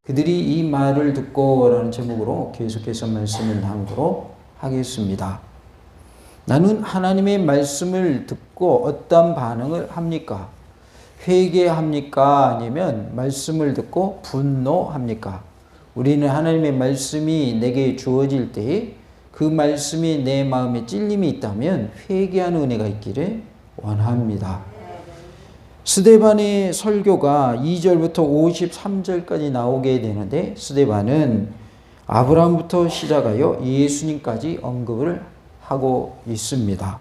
그들이 이 말을 듣고 라는 제목으로 계속해서 말씀을 나누도록 하겠습니다. 나는 하나님의 말씀을 듣고 어떤 반응을 합니까? 회개합니까? 아니면 말씀을 듣고 분노합니까? 우리는 하나님의 말씀이 내게 주어질 때 그 말씀이 내 마음에 찔림이 있다면 회개하는 은혜가 있기를 원합니다. 스데반의 설교가 2절부터 53절까지 나오게 되는데, 스데반은 아브라함부터 시작하여 예수님까지 언급을 하고 있습니다.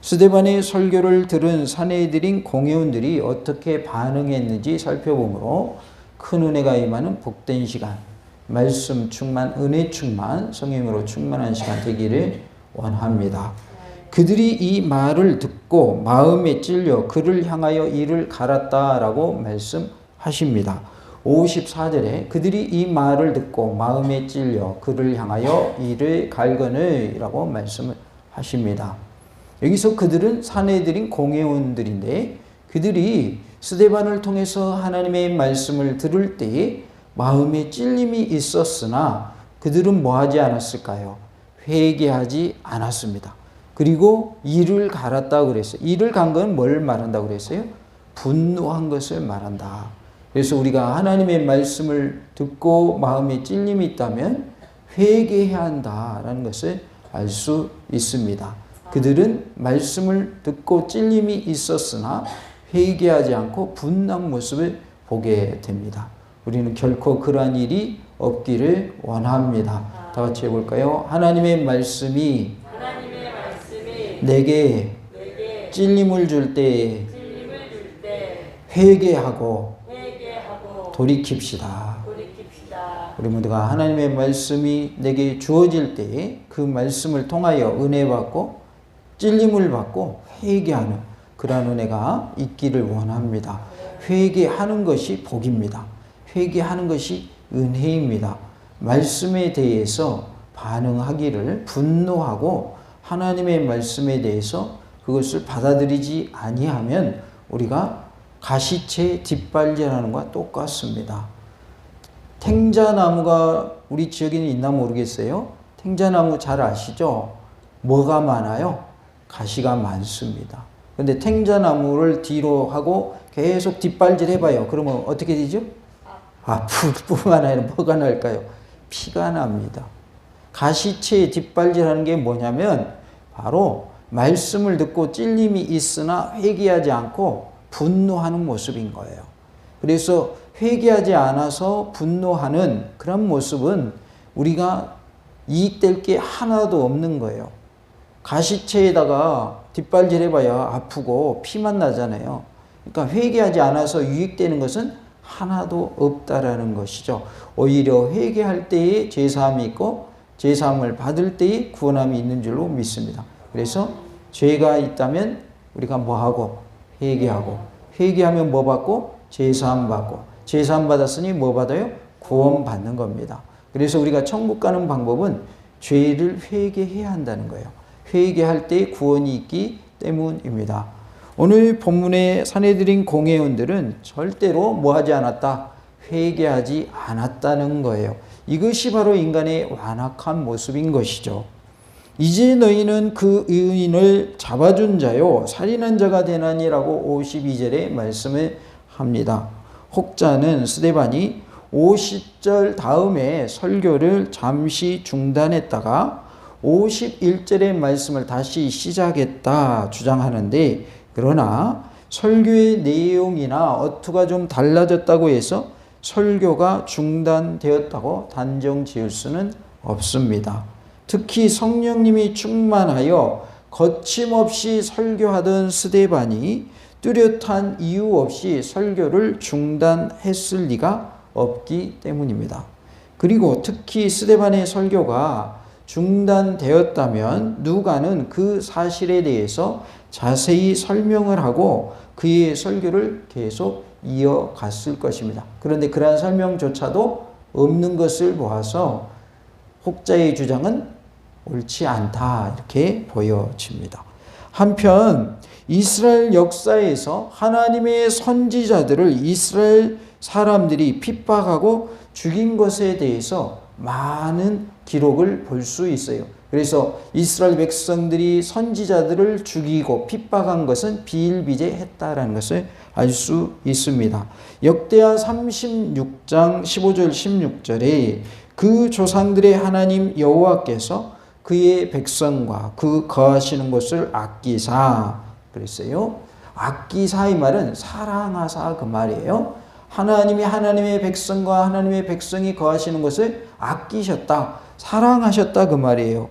스데반의 설교를 들은 사내들인 공회원들이 어떻게 반응했는지 살펴보므로 큰 은혜가 임하는 복된 시간, 말씀 충만, 은혜 충만, 성령으로 충만한 시간 되기를 원합니다. 그들이 이 말을 듣고 마음에 찔려 그를 향하여 이를 갈았다라고 말씀하십니다. 54절에 그들이 이 말을 듣고 마음에 찔려 그를 향하여 이를 갈거늘이라고 말씀을 하십니다. 여기서 그들은 사내들인 공회원들인데, 그들이 스데반을 통해서 하나님의 말씀을 들을 때에 마음에 찔림이 있었으나 그들은 뭐 하지 않았을까요? 회개하지 않았습니다. 그리고 이를 갈았다고 그랬어요. 이를 간 건 뭘 말한다고 그랬어요? 분노한 것을 말한다. 그래서 우리가 하나님의 말씀을 듣고 마음에 찔림이 있다면 회개해야 한다라는 것을 알 수 있습니다. 그들은 말씀을 듣고 찔림이 있었으나 회개하지 않고 분노한 모습을 보게 됩니다. 우리는 결코 그러한 일이 없기를 원합니다. 다 같이 해볼까요? 하나님의 말씀이 내게 찔림을 줄 때 회개하고 돌이킵시다. 우리 모두가 하나님의 말씀이 내게 주어질 때에 그 말씀을 통하여 은혜 받고 찔림을 받고 회개하는 그러한 은혜가 있기를 원합니다. 회개하는 것이 복입니다. 회개하는 것이 은혜입니다. 말씀에 대해서 반응하기를, 분노하고 하나님의 말씀에 대해서 그것을 받아들이지 아니하면 우리가 가시채 뒷발질하는 것과 똑같습니다. 탱자나무가 우리 지역에는 있나 모르겠어요. 탱자나무 잘 아시죠? 뭐가 많아요? 가시가 많습니다. 근데 탱자나무를 뒤로 하고 계속 뒷발질 해봐요. 그러면 어떻게 되죠? 아플 뿐만 아니라 뭐가 날까요? 피가 납니다. 가시채 뒷발질하는 게 뭐냐면 바로 말씀을 듣고 찔림이 있으나 회개하지 않고 분노하는 모습인 거예요. 그래서 회개하지 않아서 분노하는 그런 모습은 우리가 이익될 게 하나도 없는 거예요. 가시채에다가 뒷발질 해봐야 아프고 피만 나잖아요. 그러니까 회개하지 않아서 유익되는 것은 하나도 없다라는 것이죠. 오히려 회개할 때에 제사함이 있고 제사함을 받을 때에 구원함이 있는 줄로 믿습니다. 그래서 죄가 있다면 우리가 뭐하고? 회개하고, 회개하면 뭐 받고? 제사함 받고, 제사함 받았으니 뭐 받아요? 구원 받는 겁니다. 그래서 우리가 천국 가는 방법은 죄를 회개해야 한다는 거예요. 회개할 때 구원이 있기 때문입니다. 오늘 본문의 사내들인 공회원들은 절대로 뭐하지 않았다? 회개하지 않았다는 거예요. 이것이 바로 인간의 완악한 모습인 것이죠. 이제 너희는 그 의인을 잡아준 자요 살인한 자가 되나니라고 52절에 말씀을 합니다. 혹자는 스데반이 50절 다음에 설교를 잠시 중단했다가 51절의 말씀을 다시 시작했다 주장하는데, 그러나 설교의 내용이나 어투가 좀 달라졌다고 해서 설교가 중단되었다고 단정 지을 수는 없습니다. 특히 성령님이 충만하여 거침없이 설교하던 스데반이 뚜렷한 이유 없이 설교를 중단했을 리가 없기 때문입니다. 그리고 특히 스데반의 설교가 중단되었다면 누가는 그 사실에 대해서 자세히 설명을 하고 그의 설교를 계속 이어갔을 것입니다. 그런데 그러한 설명조차도 없는 것을 보아서 혹자의 주장은 옳지 않다 이렇게 보여집니다. 한편 이스라엘 역사에서 하나님의 선지자들을 이스라엘 사람들이 핍박하고 죽인 것에 대해서 많은 기록을 볼 수 있어요. 그래서 이스라엘 백성들이 선지자들을 죽이고 핍박한 것은 비일비재했다라는 것을 알 수 있습니다. 역대하 36장 15절 16절에 그 조상들의 하나님 여호와께서 그의 백성과 그 거하시는 곳을 아끼사 그랬어요. 아끼사 이 말은 사랑하사 그 말이에요. 하나님이 하나님의 백성과 하나님의 백성이 거하시는 곳을 아끼셨다, 사랑하셨다 그 말이에요.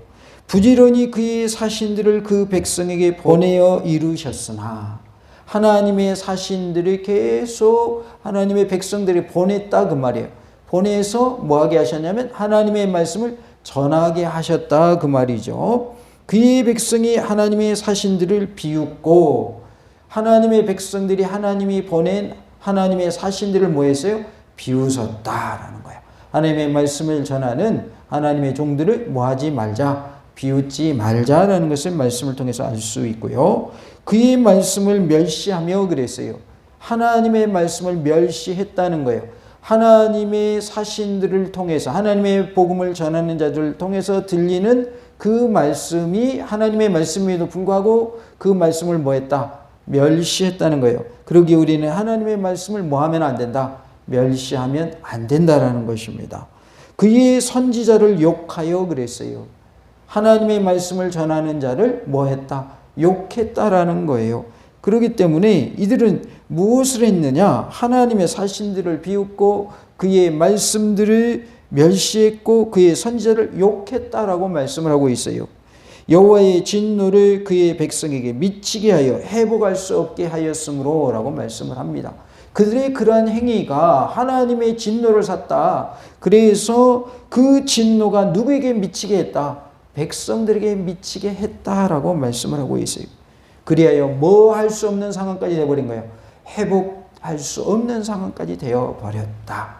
부지런히 그의 사신들을 그 백성에게 보내어 이루셨으나 하나님의 사신들을 계속 하나님의 백성들이 보냈다 그 말이에요. 보내서 뭐하게 하셨냐면 하나님의 말씀을 전하게 하셨다 그 말이죠. 그의 백성이 하나님의 사신들을 비웃고 하나님의 백성들이 하나님이 보낸 하나님의 사신들을 뭐 했어요? 비웃었다라는 거예요. 하나님의 말씀을 전하는 하나님의 종들을 뭐하지 말자, 비웃지 말자라는 것을 말씀을 통해서 알 수 있고요. 그의 말씀을 멸시하며 그랬어요. 하나님의 말씀을 멸시했다는 거예요. 하나님의 사신들을 통해서 하나님의 복음을 전하는 자들을 통해서 들리는 그 말씀이 하나님의 말씀에도 불구하고 그 말씀을 뭐 했다? 멸시했다는 거예요. 그러기에 우리는 하나님의 말씀을 뭐 하면 안 된다? 멸시하면 안 된다라는 것입니다. 그의 선지자를 욕하여 그랬어요. 하나님의 말씀을 전하는 자를 뭐 했다? 욕했다라는 거예요. 그렇기 때문에 이들은 무엇을 했느냐? 하나님의 사신들을 비웃고 그의 말씀들을 멸시했고 그의 선지자를 욕했다라고 말씀을 하고 있어요. 여호와의 진노를 그의 백성에게 미치게 하여 회복할 수 없게 하였으므로 라고 말씀을 합니다. 그들의 그러한 행위가 하나님의 진노를 샀다. 그래서 그 진노가 누구에게 미치게 했다? 백성들에게 미치게 했다라고 말씀을 하고 있어요. 그리하여 뭐 할 수 없는 상황까지 되어버린 거예요. 회복할 수 없는 상황까지 되어버렸다.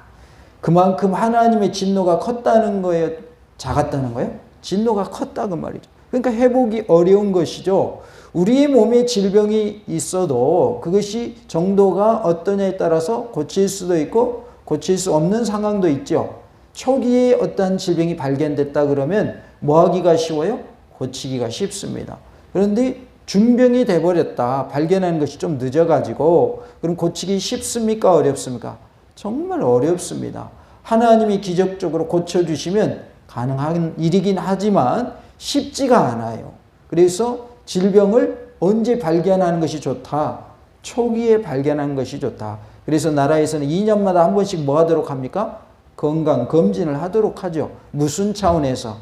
그만큼 하나님의 진노가 컸다는 거예요? 작았다는 거예요? 진노가 컸다 그 말이죠. 그러니까 회복이 어려운 것이죠. 우리의 몸에 질병이 있어도 그것이 정도가 어떠냐에 따라서 고칠 수도 있고 고칠 수 없는 상황도 있죠. 초기에 어떤 질병이 발견됐다 그러면 뭐 하기가 쉬워요? 고치기가 쉽습니다. 그런데 중병이 돼버렸다. 발견하는 것이 좀 늦어가지고 그럼 고치기 쉽습니까? 어렵습니까? 정말 어렵습니다. 하나님이 기적적으로 고쳐주시면 가능한 일이긴 하지만 쉽지가 않아요. 그래서 질병을 언제 발견하는 것이 좋다? 초기에 발견하는 것이 좋다. 그래서 나라에서는 2년마다 한 번씩 뭐 하도록 합니까? 건강검진을 하도록 하죠. 무슨 차원에서?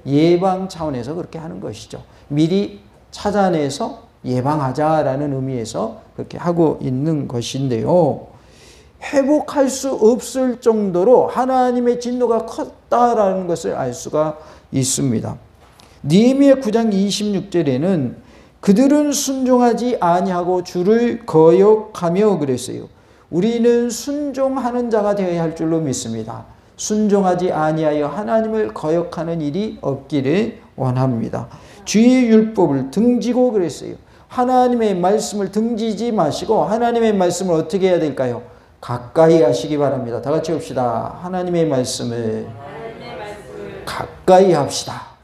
예방 차원에서 그렇게 하는 것이죠. 미리 찾아내서 예방하자라는 의미에서 그렇게 하고 있는 것인데요. 회복할 수 없을 정도로 하나님의 진노가 컸다라는 것을 알 수가 있습니다. 느헤미야 9장 26절에는 그들은 순종하지 아니하고 주를 거역하며 그랬어요. 우리는 순종하는 자가 되어야 할 줄로 믿습니다. 순종하지 아니하여 하나님을 거역하는 일이 없기를 원합니다. 주의 율법을 등지고 그랬어요. 하나님의 말씀을 등지지 마시고 하나님의 말씀을 어떻게 해야 될까요? 가까이 하시기 바랍니다. 다 같이 합시다. 하나님의 말씀을 가까이 합시다.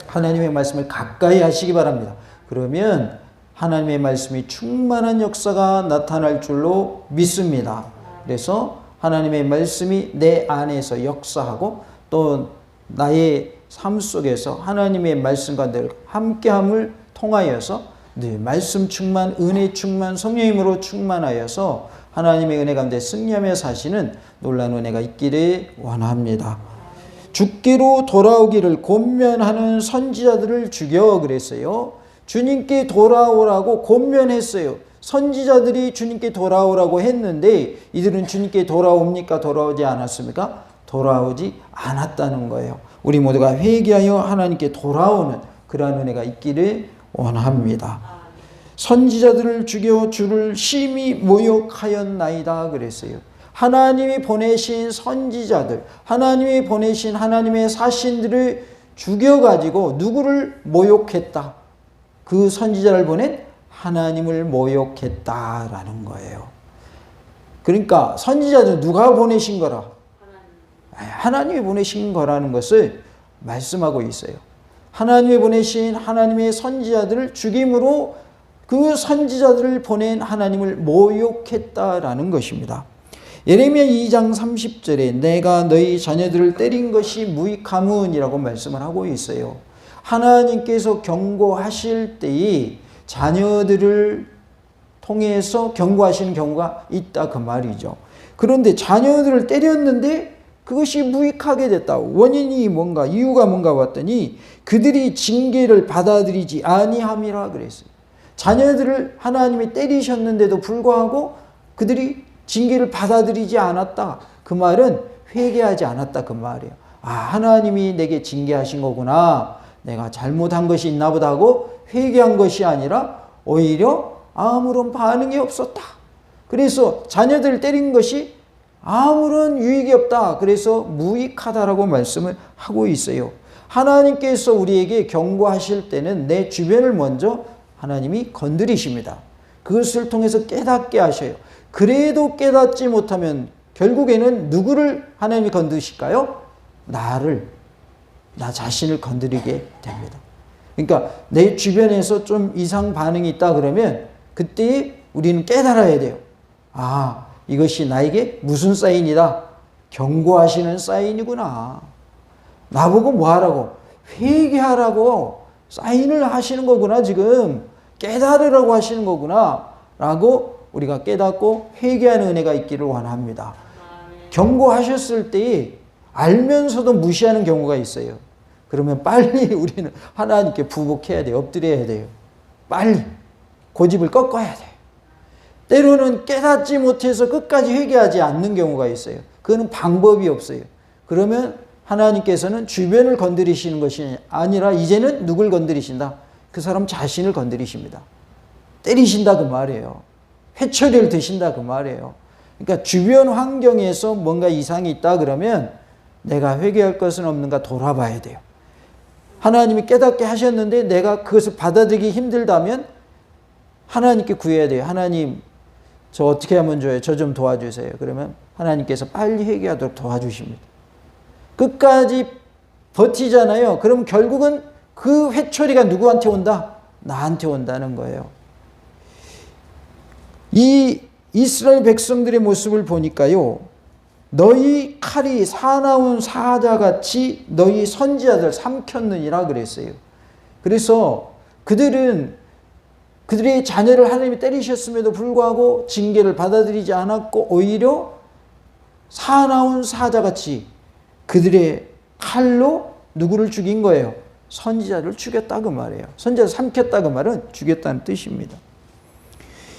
하나님의 말씀을 가까이 하시기 바랍니다. 그러면 하나님의 말씀이 충만한 역사가 나타날 줄로 믿습니다. 그래서 하나님의 말씀이 내 안에서 역사하고 또 나의 삶 속에서 하나님의 말씀과 늘 함께함을 통하여서 늘 말씀 충만, 은혜 충만, 성령님으로 충만하여서 하나님의 은혜 가운데 승리하며 사시는 놀라운 은혜가 있기를 원합니다. 주께로 돌아오기를 권면하는 선지자들을 죽여 그랬어요. 주님께 돌아오라고 권면했어요. 선지자들이 주님께 돌아오라고 했는데 이들은 주님께 돌아옵니까? 돌아오지 않았습니까? 돌아오지 않았다는 거예요. 우리 모두가 회개하여 하나님께 돌아오는 그러한 은혜가 있기를 원합니다. 선지자들을 죽여 주를 심히 모욕하였나이다 그랬어요. 하나님이 보내신 선지자들, 하나님이 보내신 하나님의 사신들을 죽여가지고 누구를 모욕했다? 그 선지자를 보낸 하나님을 모욕했다라는 거예요. 그러니까 선지자도 누가 보내신 거라? 하나님이 보내신 거라는 것을 말씀하고 있어요. 하나님이 보내신 하나님의 선지자들을 죽임으로 그 선지자들을 보낸 하나님을 모욕했다라는 것입니다. 예레미야 2장 30절에 내가 너희 자녀들을 때린 것이 무익함은이라고 말씀을 하고 있어요. 하나님께서 경고하실 때에 자녀들을 통해서 경고하시는 경우가 있다 그 말이죠. 그런데 자녀들을 때렸는데 그것이 무익하게 됐다. 원인이 뭔가, 이유가 뭔가 봤더니 그들이 징계를 받아들이지 아니함이라 그랬어요. 자녀들을 하나님이 때리셨는데도 불구하고 그들이 징계를 받아들이지 않았다. 그 말은 회개하지 않았다 그 말이에요. 아, 하나님이 내게 징계하신 거구나. 내가 잘못한 것이 있나 보다 하고 회개한 것이 아니라 오히려 아무런 반응이 없었다. 그래서 자녀들 때린 것이 아무런 유익이 없다. 그래서 무익하다라고 말씀을 하고 있어요. 하나님께서 우리에게 경고하실 때는 내 주변을 먼저 하나님이 건드리십니다. 그것을 통해서 깨닫게 하셔요. 그래도 깨닫지 못하면 결국에는 누구를 하나님이 건드실까요? 나를, 나 자신을 건드리게 됩니다. 그러니까 내 주변에서 좀 이상 반응이 있다 그러면 그때 우리는 깨달아야 돼요. 아, 이것이 나에게 무슨 사인이다? 경고하시는 사인이구나. 나보고 뭐 하라고? 회개하라고 사인을 하시는 거구나. 지금 깨달으라고 하시는 거구나 라고 우리가 깨닫고 회개하는 은혜가 있기를 원합니다. 경고하셨을 때 알면서도 무시하는 경우가 있어요. 그러면 빨리 우리는 하나님께 부복해야 돼요. 엎드려야 돼요. 빨리 고집을 꺾어야 돼요. 때로는 깨닫지 못해서 끝까지 회개하지 않는 경우가 있어요. 그거는 방법이 없어요. 그러면 하나님께서는 주변을 건드리시는 것이 아니라 이제는 누굴 건드리신다? 그 사람 자신을 건드리십니다. 때리신다 그 말이에요. 회초리를 드신다 그 말이에요. 그러니까 주변 환경에서 뭔가 이상이 있다 그러면 내가 회개할 것은 없는가 돌아봐야 돼요. 하나님이 깨닫게 하셨는데 내가 그것을 받아들이기 힘들다면 하나님께 구해야 돼요. 하나님, 저 어떻게 하면 좋아요? 저 좀 도와주세요. 그러면 하나님께서 빨리 회개하도록 도와주십니다. 끝까지 버티잖아요. 그럼 결국은 그 회초리가 누구한테 온다? 나한테 온다는 거예요. 이 이스라엘 백성들의 모습을 보니까요. 너희 칼이 사나운 사자같이 너희 선지자들 삼켰느니라 그랬어요. 그래서 그들은 그들의 자녀를 하나님이 때리셨음에도 불구하고 징계를 받아들이지 않았고 오히려 사나운 사자같이 그들의 칼로 누구를 죽인 거예요? 선지자를 죽였다 그 말이에요. 선지자를 삼켰다 그 말은 죽였다는 뜻입니다.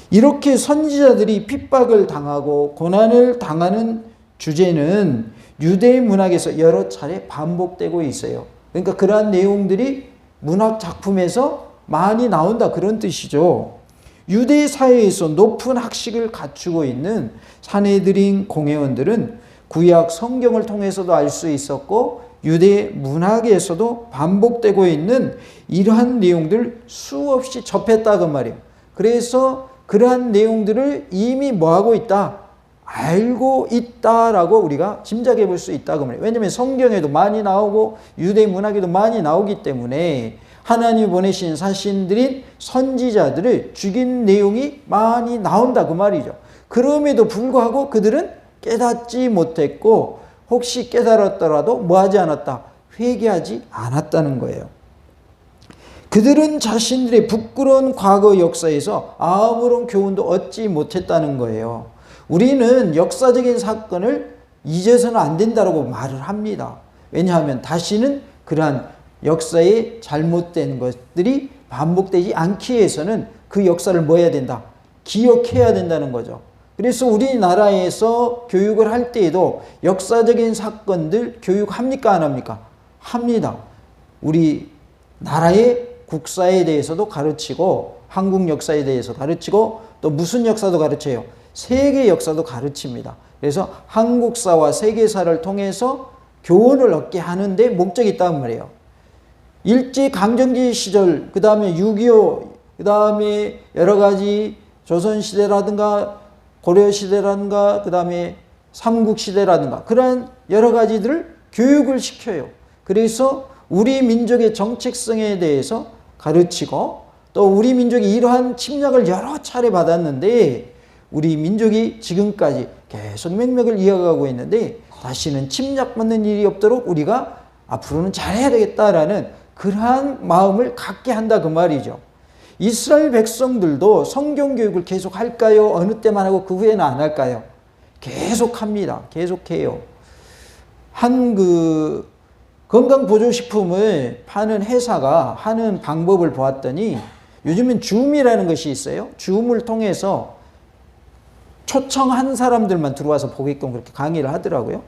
이렇게 선지자들이 핍박을 당하고 고난을 당하는 주제는 유대 문학에서 여러 차례 반복되고 있어요. 그러니까 그러한 내용들이 문학 작품에서 많이 나온다 그런 뜻이죠. 유대 사회에서 높은 학식을 갖추고 있는 산헤드린 공회원들은 구약 성경을 통해서도 알 수 있었고 유대 문학에서도 반복되고 있는 이러한 내용들을 수없이 접했다 그 말이에요. 그래서 그러한 내용들을 이미 뭐하고 있다? 알고 있다라고 우리가 짐작해 볼 수 있다 그 말이에요. 왜냐하면 성경에도 많이 나오고 유대 문학에도 많이 나오기 때문에 하나님이 보내신 사신들인 선지자들을 죽인 내용이 많이 나온다 그 말이죠. 그럼에도 불구하고 그들은 깨닫지 못했고 혹시 깨달았더라도 뭐하지 않았다? 회개하지 않았다는 거예요. 그들은 자신들의 부끄러운 과거 역사에서 아무런 교훈도 얻지 못했다는 거예요. 우리는 역사적인 사건을 잊어서는 안 된다고 말을 합니다. 왜냐하면 다시는 그러한 역사의 잘못된 것들이 반복되지 않기 위해서는 그 역사를 뭐 해야 된다? 기억해야 된다는 거죠. 그래서 우리나라에서 교육을 할 때에도 역사적인 사건들 교육합니까? 안 합니까? 합니다. 우리 나라의 국사에 대해서도 가르치고 한국 역사에 대해서 가르치고 또 무슨 역사도 가르쳐요? 세계 역사도 가르칩니다. 그래서 한국사와 세계사를 통해서 교훈을 얻게 하는데 목적이 있단 말이에요. 일제강점기 시절, 그 다음에 6.25, 그 다음에 여러 가지 조선시대라든가 고려시대라든가 그 다음에 삼국시대라든가 그러한 여러 가지들을 교육을 시켜요. 그래서 우리 민족의 정체성에 대해서 가르치고 또 우리 민족이 이러한 침략을 여러 차례 받았는데 우리 민족이 지금까지 계속 맥락을 이어가고 있는데 다시는 침략받는 일이 없도록 우리가 앞으로는 잘해야 되겠다라는 그러한 마음을 갖게 한다 그 말이죠. 이스라엘 백성들도 성경 교육을 계속 할까요? 어느 때만 하고 그 후에는 안 할까요? 계속 합니다. 계속해요. 한 건강보조식품을 파는 회사가 하는 방법을 보았더니 요즘은 줌이라는 것이 있어요. 줌을 통해서 초청한 사람들만 들어와서 보게끔 그렇게 강의를 하더라고요.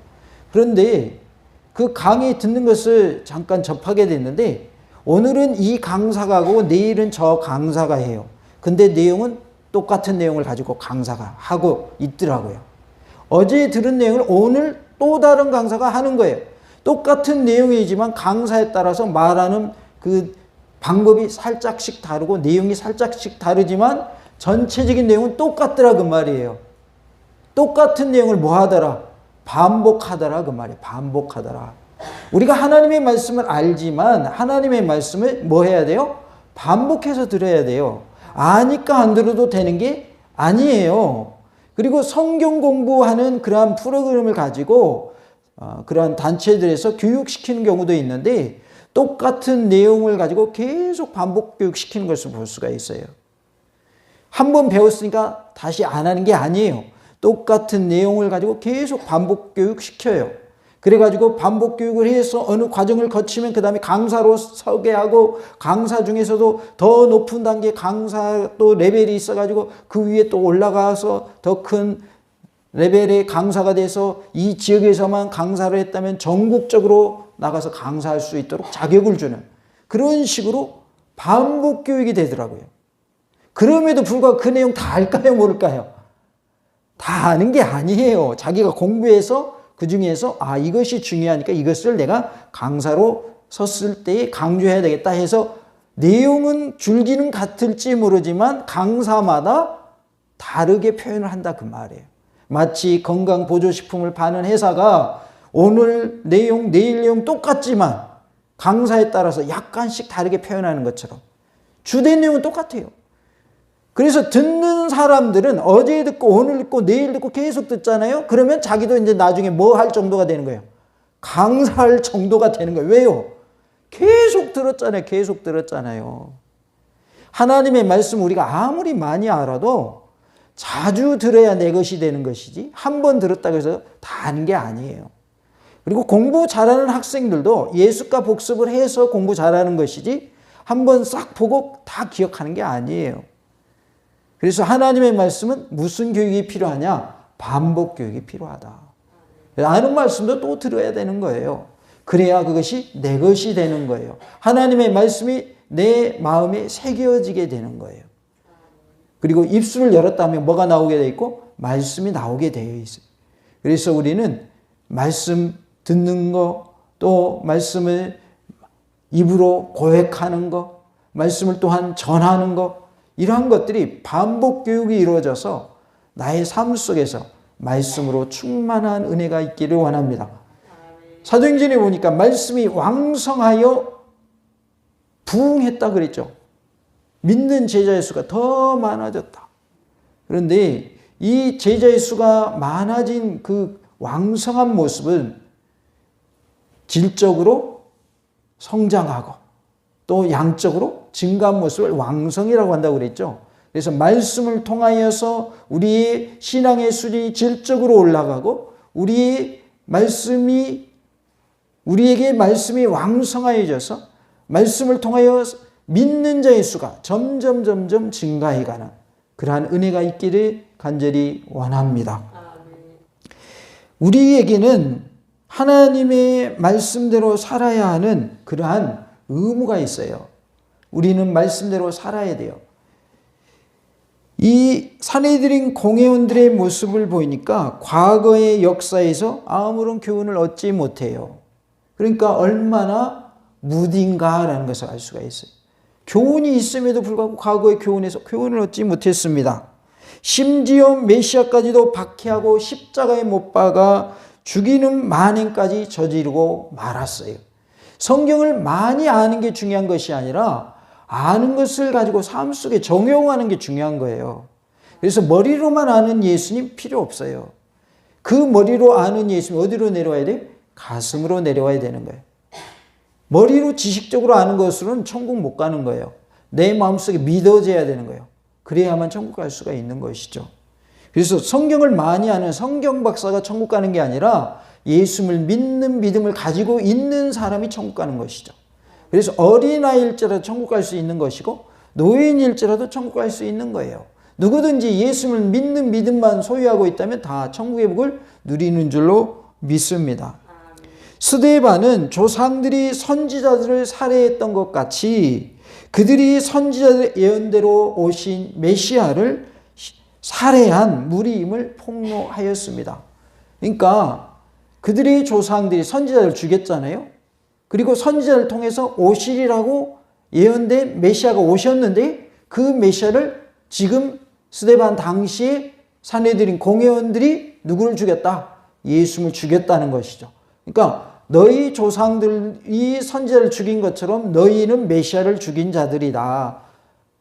그런데 그 강의 듣는 것을 잠깐 접하게 됐는데 오늘은 이 강사가 하고 내일은 저 강사가 해요. 근데 내용은 똑같은 내용을 가지고 강사가 하고 있더라고요. 어제 들은 내용을 오늘 또 다른 강사가 하는 거예요. 똑같은 내용이지만 강사에 따라서 말하는 그 방법이 살짝씩 다르고 내용이 살짝씩 다르지만 전체적인 내용은 똑같더라 그 말이에요. 똑같은 내용을 뭐 하더라? 반복하더라 그 말이에요. 반복하더라. 우리가 하나님의 말씀을 알지만 하나님의 말씀을 뭐 해야 돼요? 반복해서 들어야 돼요. 아니까 안 들어도 되는 게 아니에요. 그리고 성경 공부하는 그러한 프로그램을 가지고 그러한 단체들에서 교육시키는 경우도 있는데 똑같은 내용을 가지고 계속 반복 교육시키는 것을 볼 수가 있어요. 한 번 배웠으니까 다시 안 하는 게 아니에요. 똑같은 내용을 가지고 계속 반복 교육시켜요. 그래가지고 반복 교육을 해서 어느 과정을 거치면 그 다음에 강사로 서게 하고 강사 중에서도 더 높은 단계 강사 또 레벨이 있어가지고 그 위에 또 올라가서 더 큰 레벨의 강사가 돼서 이 지역에서만 강사를 했다면 전국적으로 나가서 강사할 수 있도록 자격을 주는 그런 식으로 반복 교육이 되더라고요. 그럼에도 불구하고 그 내용 다 알까요? 모를까요? 다 아는 게 아니에요. 자기가 공부해서 그 중에서 이것이 중요하니까 이것을 내가 강사로 섰을 때에 강조해야 되겠다 해서 내용은 줄기는 같을지 모르지만 강사마다 다르게 표현을 한다 그 말이에요. 마치 건강보조식품을 파는 회사가 오늘 내용, 내일 내용 똑같지만 강사에 따라서 약간씩 다르게 표현하는 것처럼 주된 내용은 똑같아요. 그래서 듣는 사람들은 어제 듣고 오늘 듣고 내일 듣고 계속 듣잖아요. 그러면 자기도 이제 나중에 뭐 할 정도가 되는 거예요. 강사할 정도가 되는 거예요. 왜요? 계속 들었잖아요. 계속 들었잖아요. 하나님의 말씀 우리가 아무리 많이 알아도 자주 들어야 내 것이 되는 것이지 한 번 들었다고 해서 다 아는 게 아니에요. 그리고 공부 잘하는 학생들도 예습과 복습을 해서 공부 잘하는 것이지 한 번 싹 보고 다 기억하는 게 아니에요. 그래서 하나님의 말씀은 무슨 교육이 필요하냐? 반복 교육이 필요하다. 아는 말씀도 또 들어야 되는 거예요. 그래야 그것이 내 것이 되는 거예요. 하나님의 말씀이 내 마음에 새겨지게 되는 거예요. 그리고 입술을 열었다면 뭐가 나오게 되어 있고 말씀이 나오게 되어 있어요. 그래서 우리는 말씀 듣는 거, 또 말씀을 입으로 고백하는 거, 말씀을 또한 전하는 거, 이러한 것들이 반복 교육이 이루어져서 나의 삶 속에서 말씀으로 충만한 은혜가 있기를 원합니다. 사도행전에 보니까 말씀이 왕성하여 부흥했다 그랬죠. 믿는 제자의 수가 더 많아졌다. 그런데 이 제자의 수가 많아진 그 왕성한 모습은 질적으로 성장하고 또 양적으로 증가한 모습을 왕성이라고 한다고 그랬죠. 그래서 말씀을 통하여서 우리의 신앙의 수준이 질적으로 올라가고 우리에게 말씀이 왕성하여져서 말씀을 통하여 믿는 자의 수가 점점 증가해가는 그러한 은혜가 있기를 간절히 원합니다. 우리에게는 하나님의 말씀대로 살아야 하는 그러한 의무가 있어요. 우리는 말씀대로 살아야 돼요. 이 산헤드린 공회원들의 모습을 보니까 과거의 역사에서 아무런 교훈을 얻지 못해요. 그러니까 얼마나 무딘가라는 것을 알 수가 있어요. 교훈이 있음에도 불구하고 과거의 교훈에서 교훈을 얻지 못했습니다. 심지어 메시아까지도 박해하고 십자가에 못 박아 죽이는 만행까지 저지르고 말았어요. 성경을 많이 아는 게 중요한 것이 아니라 아는 것을 가지고 삶 속에 적용하는 게 중요한 거예요. 그래서 머리로만 아는 예수님 필요 없어요. 그 머리로 아는 예수님 어디로 내려와야 돼요? 가슴으로 내려와야 되는 거예요. 머리로 지식적으로 아는 것으로는 천국 못 가는 거예요. 내 마음속에 믿어져야 되는 거예요. 그래야만 천국 갈 수가 있는 것이죠. 그래서 성경을 많이 아는 성경 박사가 천국 가는 게 아니라 예수를 믿는 믿음을 가지고 있는 사람이 천국 가는 것이죠. 그래서 어린아이일지라도 천국 갈 수 있는 것이고 노인일지라도 천국 갈 수 있는 거예요. 누구든지 예수를 믿는 믿음만 소유하고 있다면 다 천국의 복을 누리는 줄로 믿습니다. 스데반은 조상들이 선지자들을 살해했던 것 같이 그들이 선지자들의 예언대로 오신 메시아를 살해한 무리임을 폭로하였습니다. 그러니까 그들의 조상들이 선지자를 죽였잖아요. 그리고 선지자를 통해서 오시리라고 예언된 메시아가 오셨는데 그 메시아를 지금 스데반 당시에 산헤드린 공회원들이 누구를 죽였다? 예수를 죽였다는 것이죠. 그러니까 너희 조상들이 선지자를 죽인 것처럼 너희는 메시아를 죽인 자들이다.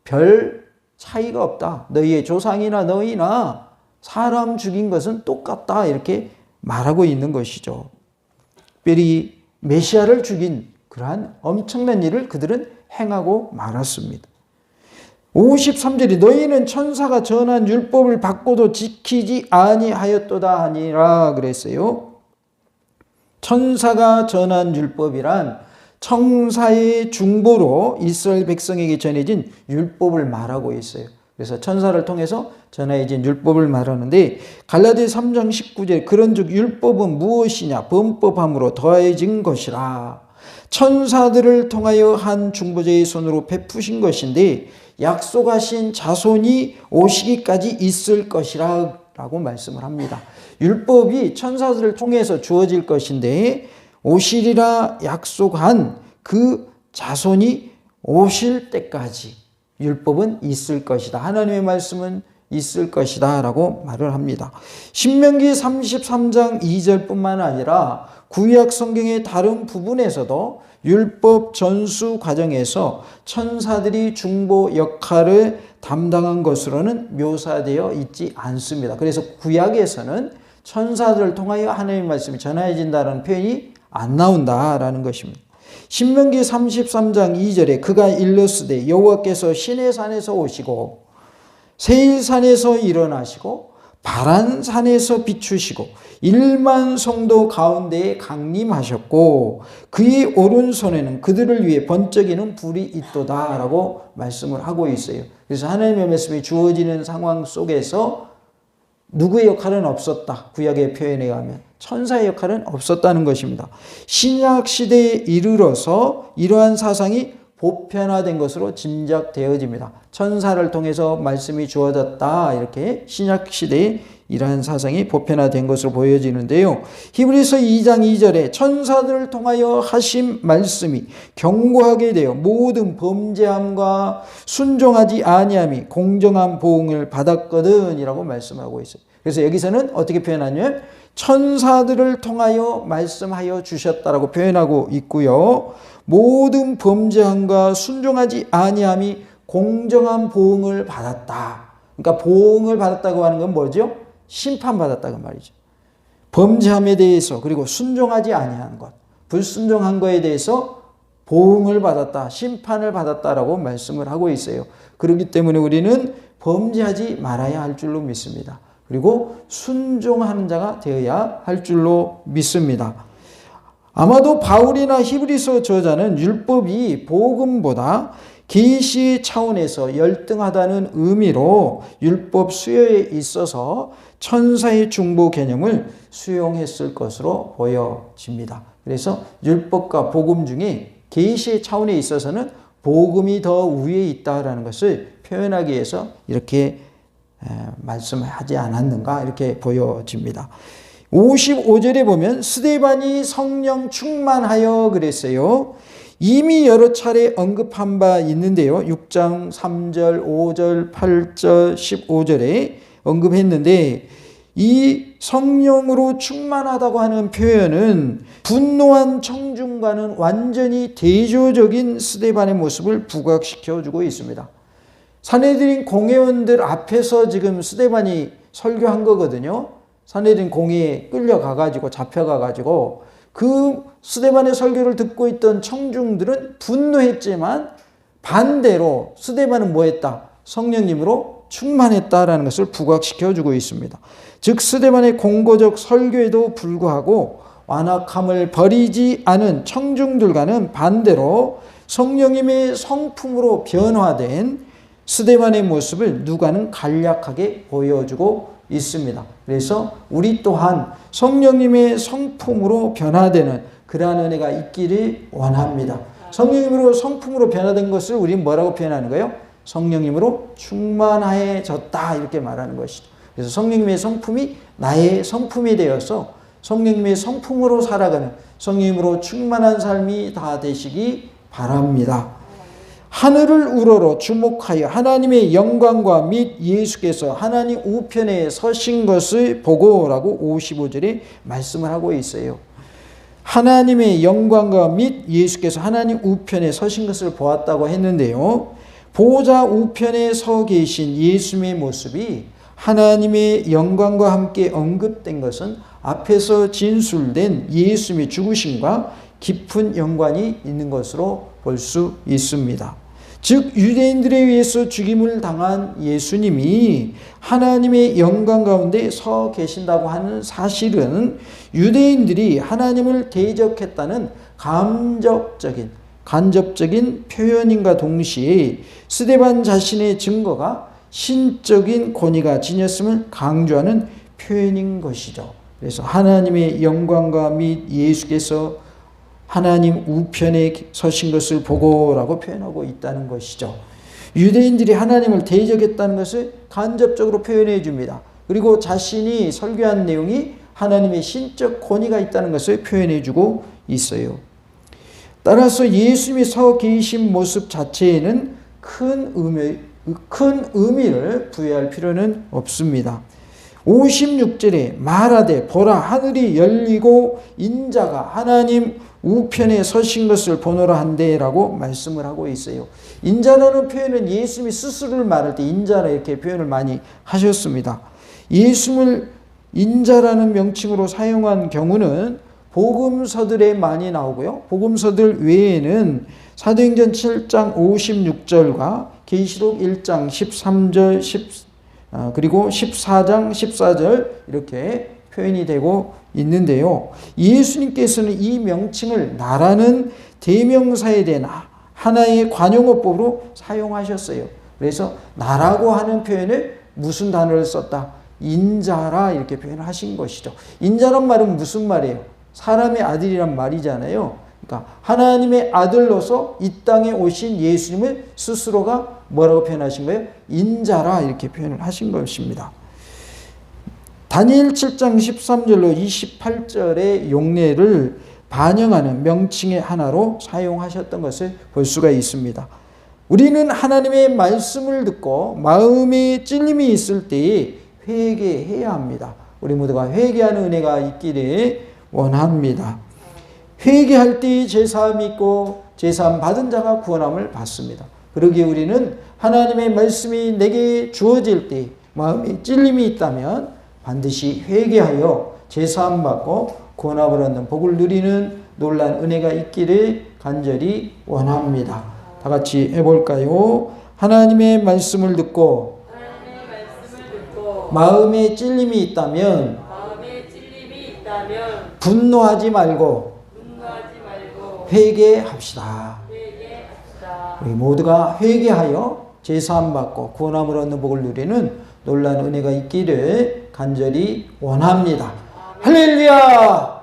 별 차이가 없다. 너희의 조상이나 너희나 사람 죽인 것은 똑같다. 이렇게 말하고 있는 것이죠. 특별히 메시아를 죽인 그러한 엄청난 일을 그들은 행하고 말았습니다. 53절이 너희는 천사가 전한 율법을 받고도 지키지 아니하였도다 하니라 그랬어요. 천사가 전한 율법이란 천사의 중보로 이스라엘 백성에게 전해진 율법을 말하고 있어요. 그래서 천사를 통해서 전해진 율법을 말하는데 갈라디아 3장 19절 그런즉 율법은 무엇이냐 범법함으로 더해진 것이라 천사들을 통하여 한 중보자의 손으로 베푸신 것인데 약속하신 자손이 오시기까지 있을 것이라 라고 말씀을 합니다. 율법이 천사들을 통해서 주어질 것인데 오시리라 약속한 그 자손이 오실 때까지 율법은 있을 것이다. 하나님의 말씀은 있을 것이다 라고 말을 합니다. 신명기 33장 2절뿐만 아니라 구약 성경의 다른 부분에서도 율법 전수 과정에서 천사들이 중보 역할을 담당한 것으로는 묘사되어 있지 않습니다. 그래서 구약에서는 천사들을 통하여 하나님의 말씀이 전해진다는 표현이 안 나온다라는 것입니다. 신명기 33장 2절에 그가 일렀으되 여호와께서 시내산에서 오시고 세일산에서 일어나시고 바란산에서 비추시고 1만 성도 가운데에 강림하셨고 그의 오른손에는 그들을 위해 번쩍이는 불이 있도다 라고 말씀을 하고 있어요. 그래서 하나님의 말씀이 주어지는 상황 속에서 누구의 역할은 없었다. 구약의 표현에 의하면 천사의 역할은 없었다는 것입니다. 신약 시대에 이르러서 이러한 사상이 보편화된 것으로 짐작되어집니다. 천사를 통해서 말씀이 주어졌다. 이렇게 신약 시대에 이러한 사상이 보편화된 것으로 보여지는데요. 히브리서 2장 2절에 천사들을 통하여 하신 말씀이 경고하게 되어 모든 범죄함과 순종하지 아니함이 공정한 보응을 받았거든 이라고 말씀하고 있어요. 그래서 여기서는 어떻게 표현하냐면 천사들을 통하여 말씀하여 주셨다라고 표현하고 있고요. 모든 범죄함과 순종하지 아니함이 공정한 보응을 받았다. 그러니까 보응을 받았다고 하는 건 뭐죠? 심판받았다고 말이죠. 범죄함에 대해서 그리고 순종하지 아니한 것, 불순종한 것에 대해서 보응을 받았다, 심판을 받았다라고 말씀을 하고 있어요. 그렇기 때문에 우리는 범죄하지 말아야 할 줄로 믿습니다. 그리고 순종하는 자가 되어야 할 줄로 믿습니다. 아마도 바울이나 히브리서 저자는 율법이 복음보다 계시 차원에서 열등하다는 의미로 율법 수여에 있어서 천사의 중보 개념을 수용했을 것으로 보여집니다. 그래서 율법과 복음 중에 계시의 차원에 있어서는 복음이 더 위에 있다라는 것을 표현하기 위해서 이렇게 말씀하지 않았는가 이렇게 보여집니다. 55절에 보면 스데반이 성령 충만하여 그랬어요. 이미 여러 차례 언급한 바 있는데요. 6장 3절, 5절, 8절, 15절에 언급했는데 이 성령으로 충만하다고 하는 표현은 분노한 청중과는 완전히 대조적인 스데반의 모습을 부각시켜 주고 있습니다. 산헤드린 공회원들 앞에서 지금 스데반이 설교한 거거든요. 산헤드린 공회에 끌려가가지고 잡혀가가지고 그 스데반의 설교를 듣고 있던 청중들은 분노했지만 반대로 스데반은 뭐했다? 성령님으로 충만했다라는 것을 부각시켜 주고 있습니다. 즉 스데반의 공고적 설교에도 불구하고 완악함을 버리지 않은 청중들과는 반대로 성령님의 성품으로 변화된 스데반의 모습을 누가는 간략하게 보여주고 있습니다. 그래서 우리 또한 성령님의 성품으로 변화되는 그러한 은혜가 있기를 원합니다. 성령님으로 성품으로 변화된 것을 우리는 뭐라고 표현하는 거예요? 성령님으로 충만해졌다 이렇게 말하는 것이죠. 그래서 성령님의 성품이 나의 성품이 되어서 성령님의 성품으로 살아가는 성령님으로 충만한 삶이 다 되시기 바랍니다. 하늘을 우러러 주목하여 하나님의 영광과 및 예수께서 하나님 우편에 서신 것을 보고라고 55절에 말씀을 하고 있어요. 하나님의 영광과 및 예수께서 하나님 우편에 서신 것을 보았다고 했는데요. 보좌 우편에 서 계신 예수님의 모습이 하나님의 영광과 함께 언급된 것은 앞에서 진술된 예수님의 죽으심과 깊은 연관이 있는 것으로 볼 수 있습니다. 즉 유대인들에 의해서 죽임을 당한 예수님이 하나님의 영광 가운데 서 계신다고 하는 사실은 유대인들이 하나님을 대적했다는 간접적인 표현인가 동시에 스데반 자신의 증거가 신적인 권위가 지녔음을 강조하는 표현인 것이죠. 그래서 하나님의 영광과 및 예수께서 하나님 우편에 서신 것을 보고라고 표현하고 있다는 것이죠. 유대인들이 하나님을 대적했다는 것을 간접적으로 표현해 줍니다. 그리고 자신이 설교한 내용이 하나님의 신적 권위가 있다는 것을 표현해 주고 있어요. 따라서 예수님이 서 계신 모습 자체에는 큰 의미를 부여할 필요는 없습니다. 56절에 말하되 보라 하늘이 열리고 인자가 하나님 우편에 서신 것을 보노라 한데라고 말씀을 하고 있어요. 인자라는 표현은 예수님이 스스로를 말할 때 인자라 이렇게 표현을 많이 하셨습니다. 예수님을 인자라는 명칭으로 사용한 경우는 복음서들에 많이 나오고요. 복음서들 외에는 사도행전 7장 56절과 계시록 1장 13절 그리고 14장 14절 이렇게 표현이 되고 있는데요. 예수님께서는 이 명칭을 나라는 대명사에 대한 하나의 관용어법으로 사용하셨어요. 그래서 나라고 하는 표현을 무슨 단어를 썼다? 인자라 이렇게 표현을 하신 것이죠. 인자란 말은 무슨 말이에요? 사람의 아들이란 말이잖아요. 그러니까 하나님의 아들로서 이 땅에 오신 예수님을 스스로가 뭐라고 표현하신 거예요? 인자라 이렇게 표현을 하신 것입니다. 다니엘 7장 13절로 28절의 용례를 반영하는 명칭의 하나로 사용하셨던 것을 볼 수가 있습니다. 우리는 하나님의 말씀을 듣고 마음에 찔림이 있을 때에 회개해야 합니다. 우리 모두가 회개하는 은혜가 있기를 원합니다. 회개할 때 제사함이 있고 제사함 받은 자가 구원함을 받습니다. 그러기에 우리는 하나님의 말씀이 내게 주어질 때 마음에 찔림이 있다면 반드시 회개하여 제사함 받고 구원함을 얻는 복을 누리는 놀라운 은혜가 있기를 간절히 원합니다. 다 같이 해볼까요? 하나님의 말씀을 듣고 마음에 찔림이 있다면 분노하지 말고 회개합시다. 우리 모두가 회개하여 제사함 받고 구원함을 얻는 복을 누리는 놀라운 은혜가 있기를 간절히 원합니다. 할렐루야!